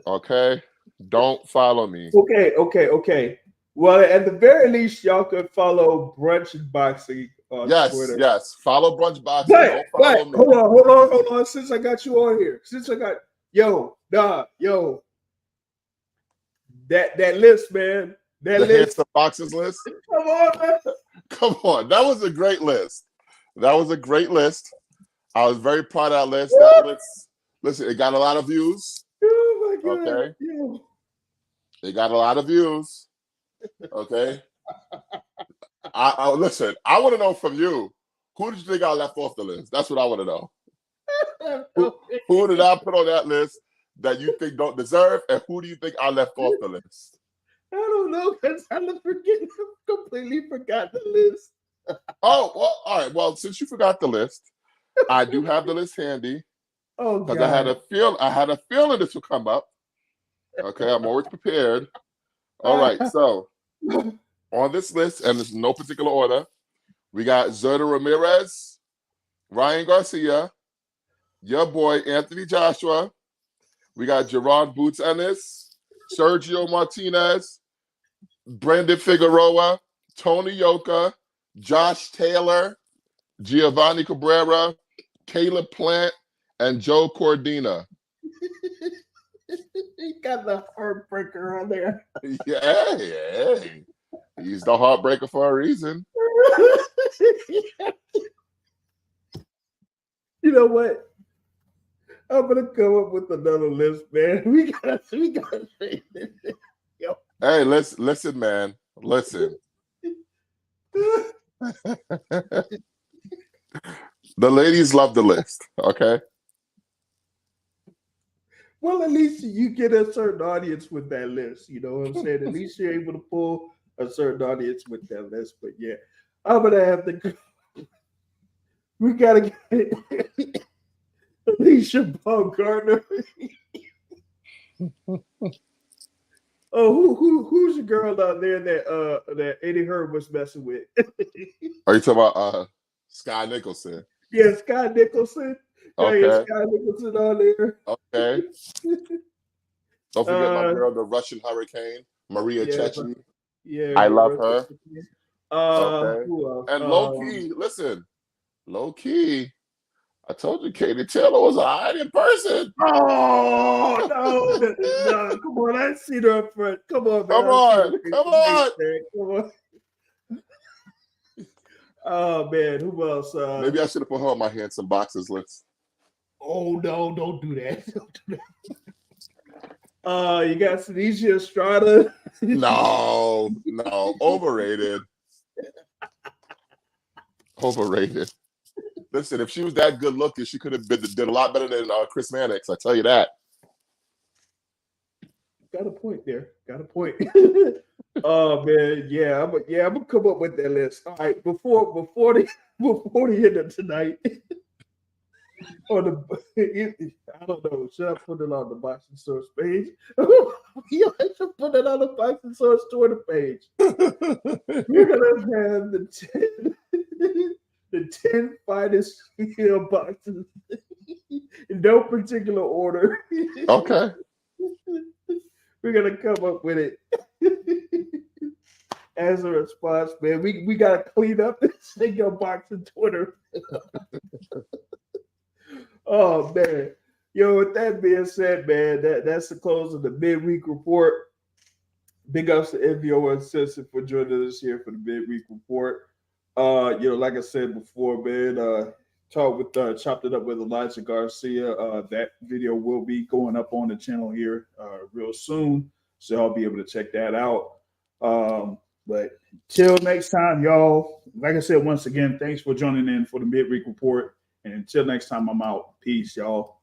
Okay, don't follow me. Okay. Well, at the very least, y'all could follow Brunch and Boxing on Yes, Twitter. yes. Follow Brunch Boxing. Don't follow me. Hold on. Since I got you on here, that list, man. That The list. handsome boxers list. Come on, man. Come on. That was a great list. I was very proud of that list. Woo! That list, listen, it got a lot of views. Oh my God. Okay. Yeah. It got a lot of views. Okay. I listen, I want to know from you, who did you think I left off the list? That's what I want to know. Who did I put on that list that you think don't deserve, and who do you think I left off the list? I don't know, because I completely forgot the list. Oh, well, all right. Well, since you forgot the list, I do have the list handy. Oh, because God. I had a feeling this would come up. Okay, I'm always prepared. All right, so on this list, and there's no particular order, we got Zerda Ramirez, Ryan Garcia, your boy Anthony Joshua. We got Gerard Boots Ennis, Sergio Martinez, Brendan Figueroa, Tony Yoka, Josh Taylor, Giovanni Cabrera, Caleb Plant, and Joe Cordina. He got the heartbreaker on there. Yeah. He's the heartbreaker for a reason. You know what? I'm gonna come up with another list, man. We gotta say this. Yo. Hey, listen, man. Listen. The ladies love the list, okay? Well, at least you get a certain audience with that list. You know what I'm saying? At least you're able to pull a certain audience with that list. But yeah, I'm gonna have to. We gotta get Alicia Baumgartner. Oh, who's the girl out there that Eddie Hearn was messing with? Are you talking about Sky Nicholson? Yeah, Sky Nicholson. Okay. Yeah, Sky Nicholson on there. Okay. Don't forget my girl, the Russian Hurricane, Maria Chechny. Yeah, I love her. Okay. And low key, I told you Katie Taylor was a hiding person. Oh no! Come on, I see her up front. Come on, man. Come on. Oh man, who else? Maybe I should have put her on my handsome boxers list. Oh no! Don't do that. Don't do that. You got Sinead Estrada. No, overrated. Overrated. Listen, if she was that good looking, she could have did a lot better than Chris Mannix. I tell you that. Got a point there. Got a point. Oh man, yeah, I'm gonna come up with that list. All right, before the end of tonight. I don't know. Should I put it on the Boxing Source page? Yeah, I should put it on the Boxing Source Twitter page. We're gonna have the 10 finest female boxers in no particular order. Okay. We're gonna come up with it as a response, man. We gotta clean up this single boxing Twitter. Oh man, yo! With that being said, man, that's the close of the midweek report. Big ups to NVO and Simpson for joining us here for the midweek report. Like I said before, man, chopped it up with Elijah Garcia. That video will be going up on the channel here real soon, so I'll be able to check that out. But till next time, y'all. Like I said, once again, thanks for joining in for the midweek report. And until next time, I'm out. Peace, y'all.